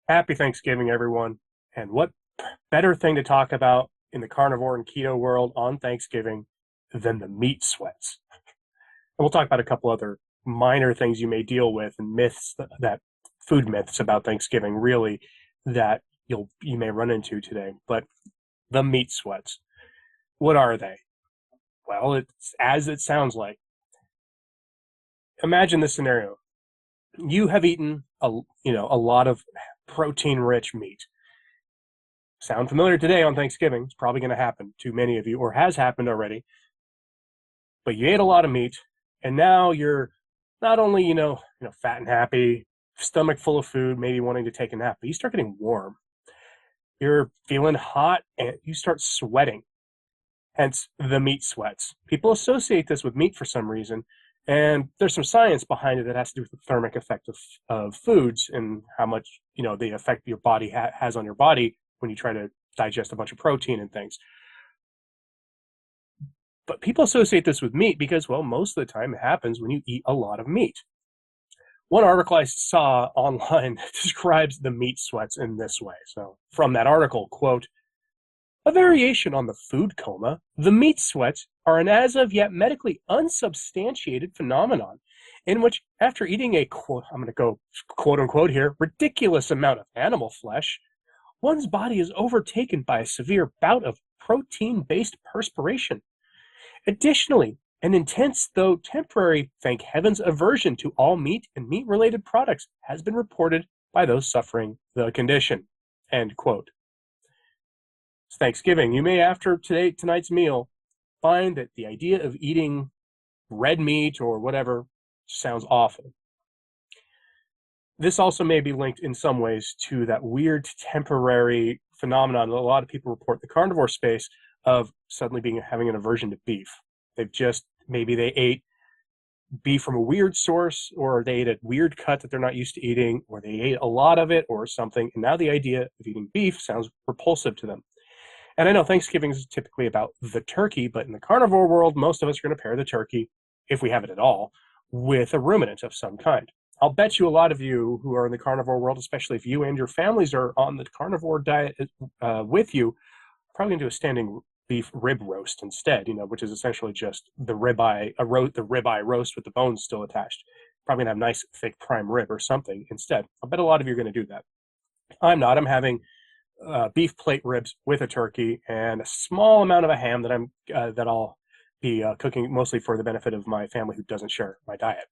Happy Thanksgiving, everyone. And what better thing to talk about in the carnivore and keto world on Thanksgiving than the meat sweats? And we'll talk about a couple other minor things you may deal with and myths that food myths about Thanksgiving really that you may run into today. But the meat sweats, what are they? Well, it's as it sounds like. Imagine this scenario. You have eaten a lot of protein rich meat. Sound familiar today on Thanksgiving? It's probably going to happen to many of you, or has happened already. But you ate a lot of meat, and now you're not only fat and happy, stomach full of food, maybe wanting to take a nap, but you start getting warm. You're feeling hot, and you start sweating. Hence the meat sweats. People associate this with meat for some reason, and there's some science behind it that has to do with the thermic effect of foods and how much the effect your body has on your body when you try to digest a bunch of protein and things. But people associate this with meat because, well, most of the time it happens when you eat a lot of meat. One article I saw online describes the meat sweats in this way. So from that article, quote, "A variation on the food coma, the meat sweats are an as of yet medically unsubstantiated phenomenon in which after eating a, quote, I'm going to go quote unquote here, ridiculous amount of animal flesh, one's body is overtaken by a severe bout of protein-based perspiration. Additionally, an intense, though temporary, thank heavens, aversion to all meat and meat-related products has been reported by those suffering the condition." End quote. It's Thanksgiving. You may, after tonight's meal, find that the idea of eating red meat or whatever sounds awful. This also may be linked in some ways to that weird temporary phenomenon that a lot of people report in the carnivore space of suddenly having an aversion to beef. Maybe they ate beef from a weird source, or they ate a weird cut that they're not used to eating, or they ate a lot of it or something, and now the idea of eating beef sounds repulsive to them. And I know Thanksgiving is typically about the turkey, but in the carnivore world, most of us are going to pair the turkey, if we have it at all, with a ruminant of some kind. I'll bet you a lot of you who are in the carnivore world, especially if you and your families are on the carnivore diet with you, probably going to do a standing beef rib roast instead, which is essentially just the ribeye roast with the bones still attached. Probably gonna have nice thick prime rib or something instead. I'll bet a lot of you are going to do that. I'm not. I'm having beef plate ribs with a turkey and a small amount of a ham that I'll be cooking mostly for the benefit of my family who doesn't share my diet.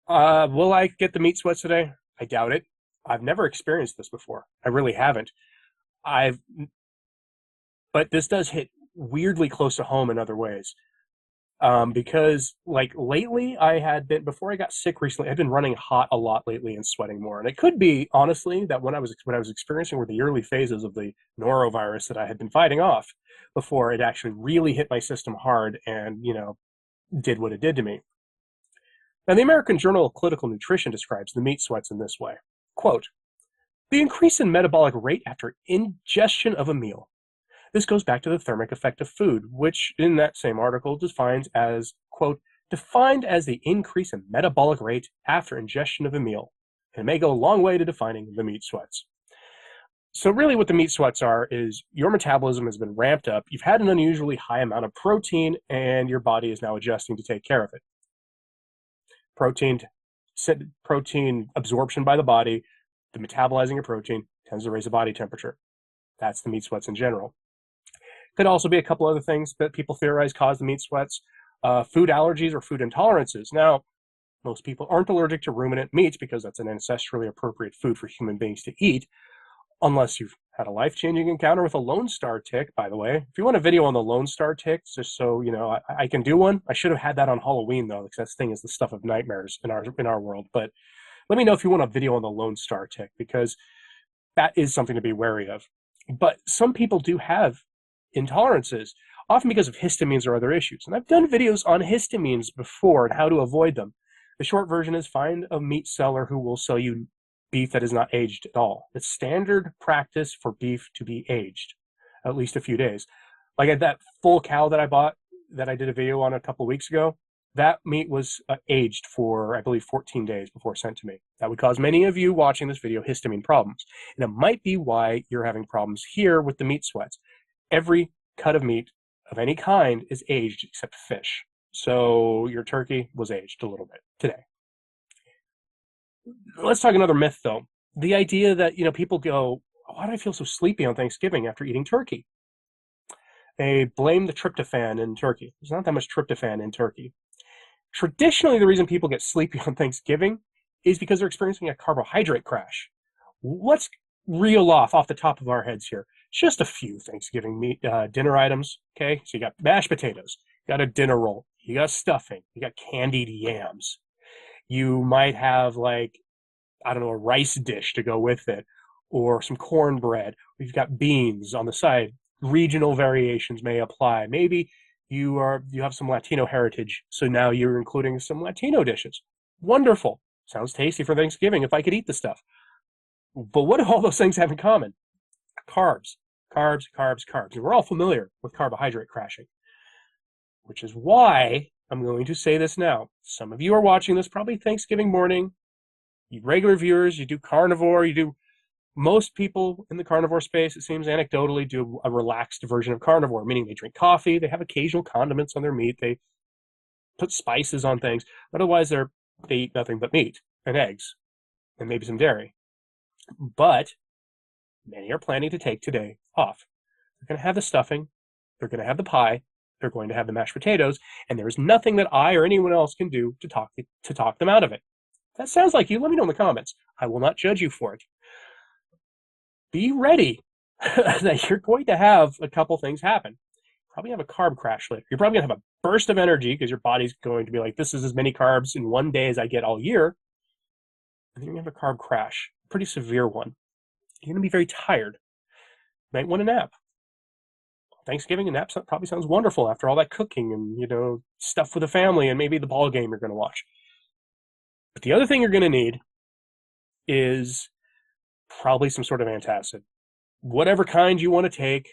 Will I get the meat sweats today? I doubt it. I've never experienced this before. I really haven't. But this does hit weirdly close to home in other ways. Because like lately before I got sick recently, I've been running hot a lot lately and sweating more. And it could be honestly that when I was experiencing were the early phases of the norovirus that I had been fighting off before it actually really hit my system hard and, did what it did to me. Now, the American Journal of Clinical Nutrition describes the meat sweats in this way. Quote, "The increase in metabolic rate after ingestion of a meal." This goes back to the thermic effect of food, which in that same article defines as, quote, "defined as the increase in metabolic rate after ingestion of a meal." And it may go a long way to defining the meat sweats. So really what the meat sweats are is your metabolism has been ramped up, you've had an unusually high amount of protein, and your body is now adjusting to take care of it. Protein absorption by the body, the metabolizing of protein tends to raise the body temperature. That's the meat sweats in general. Could also be a couple other things that people theorize cause the meat sweats. Food allergies or food intolerances. Now, most people aren't allergic to ruminant meats because that's an ancestrally appropriate food for human beings to eat, unless you've had a life-changing encounter with a Lone Star tick, by the way. If you want a video on the Lone Star ticks, just so I can do one. I should have had that on Halloween, though, because that thing is the stuff of nightmares in our world. But let me know if you want a video on the Lone Star tick, because that is something to be wary of. But some people do have intolerances, often because of histamines or other issues. And I've done videos on histamines before and how to avoid them. The short version is find a meat seller who will sell you beef that is not aged at all. It's standard practice for beef to be aged at least a few days. Like at that full cow that I bought, that I did a video on a couple of weeks ago, that meat was aged for, I believe, 14 days before sent to me. That would cause many of you watching this video histamine problems. And it might be why you're having problems here with the meat sweats. Every cut of meat of any kind is aged except fish. So your turkey was aged a little bit today. Let's talk another myth, though. The idea that, people go, why do I feel so sleepy on Thanksgiving after eating turkey? They blame the tryptophan in turkey. There's not that much tryptophan in turkey. Traditionally, the reason people get sleepy on Thanksgiving is because they're experiencing a carbohydrate crash. Let's reel off the top of our heads here. Just a few Thanksgiving meat, dinner items, okay? So you got mashed potatoes, you got a dinner roll, you got stuffing, you got candied yams. You might have, like, I don't know, a rice dish to go with it, or some cornbread. We've got beans on the side. Regional variations may apply. Maybe you have some Latino heritage, so now you're including some Latino dishes. Wonderful. Sounds tasty for Thanksgiving if I could eat the stuff. But what do all those things have in common? Carbs, carbs, carbs, carbs. And we're all familiar with carbohydrate crashing, which is why I'm going to say this now. Some of you are watching this probably Thanksgiving morning. You regular viewers, you do carnivore, most people in the carnivore space, it seems anecdotally, do a relaxed version of carnivore, meaning they drink coffee, they have occasional condiments on their meat, they put spices on things, but otherwise they eat nothing but meat and eggs and maybe some dairy. But many are planning to take today off. They're going to have the stuffing, they're going to have the pie, they're going to have the mashed potatoes, and there is nothing that I or anyone else can do to talk them out of it. If that sounds like you, let me know in the comments. I will not judge you for it. Be ready that you're going to have a couple things happen. Probably have a carb crash later. You're probably going to have a burst of energy because your body's going to be like, this is as many carbs in one day as I get all year. And then you're going to have a carb crash, a pretty severe one. You're going to be very tired. You might want a nap. Thanksgiving, a nap probably sounds wonderful after all that cooking and, stuff with the family and maybe the ball game you're going to watch. But the other thing you're going to need is probably some sort of antacid. Whatever kind you want to take,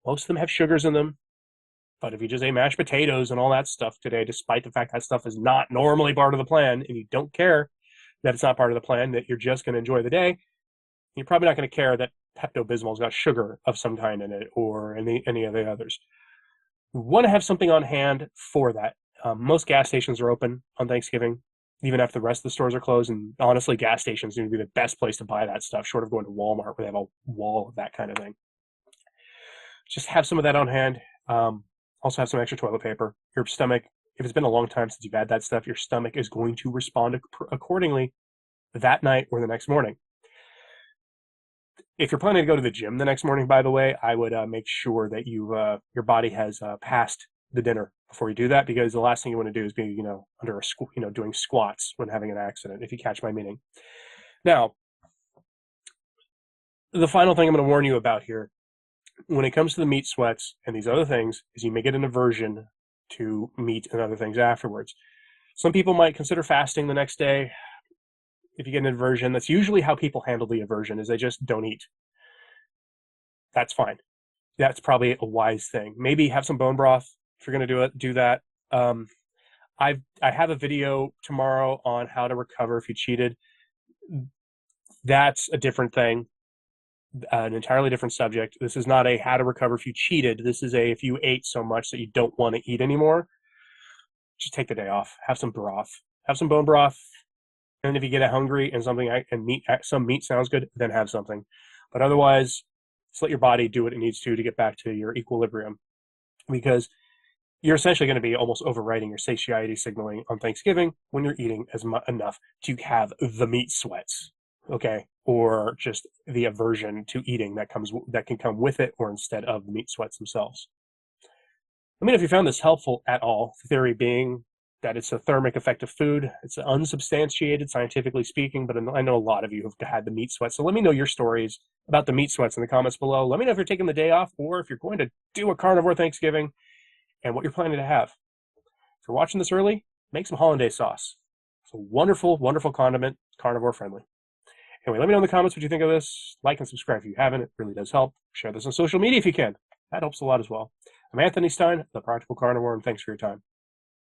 most of them have sugars in them. But if you just ate mashed potatoes and all that stuff today, despite the fact that stuff is not normally part of the plan, and you don't care that it's not part of the plan, that you're just going to enjoy the day, you're probably not going to care that Pepto-Bismol's got sugar of some kind in it or any of the others. You want to have something on hand for that. Most gas stations are open on Thanksgiving, even after the rest of the stores are closed. And honestly, gas stations seem to be the best place to buy that stuff, short of going to Walmart where they have a wall of that kind of thing. Just have some of that on hand. Also have some extra toilet paper. Your stomach, if it's been a long time since you've had that stuff, your stomach is going to respond accordingly that night or the next morning. If you're planning to go to the gym the next morning, by the way, I would make sure that your body has passed the dinner before you do that, because the last thing you want to do is be, under doing squats when having an accident, if you catch my meaning. Now, the final thing I'm going to warn you about here, when it comes to the meat sweats and these other things, is you may get an aversion to meat and other things afterwards. Some people might consider fasting the next day. If you get an aversion, that's usually how people handle the aversion, is they just don't eat. That's fine. That's probably a wise thing. Maybe have some bone broth if you're going to do that. I have a video tomorrow on how to recover if you cheated. That's a different thing, an entirely different subject. This is not a how to recover if you cheated. This is a if you ate so much that you don't want to eat anymore, just take the day off. Have some broth. Have some bone broth. And if you get hungry and some meat sounds good, then have something. But otherwise, just let your body do what it needs to get back to your equilibrium, because you're essentially going to be almost overriding your satiety signaling on Thanksgiving when you're eating enough to have the meat sweats, okay, or just the aversion to eating that can come with it or instead of the meat sweats themselves. Let me know if you found this helpful at all. The theory being that it's a thermic effect of food. It's unsubstantiated, scientifically speaking, but I know a lot of you have had the meat sweats. So let me know your stories about the meat sweats in the comments below. Let me know if you're taking the day off or if you're going to do a carnivore Thanksgiving and what you're planning to have. If you're watching this early, make some hollandaise sauce. It's a wonderful, wonderful condiment, carnivore friendly. Anyway, let me know in the comments what you think of this. Like and subscribe if you haven't. It really does help. Share this on social media if you can. That helps a lot as well. I'm Anthony Stine, the Practical Carnivore, and thanks for your time.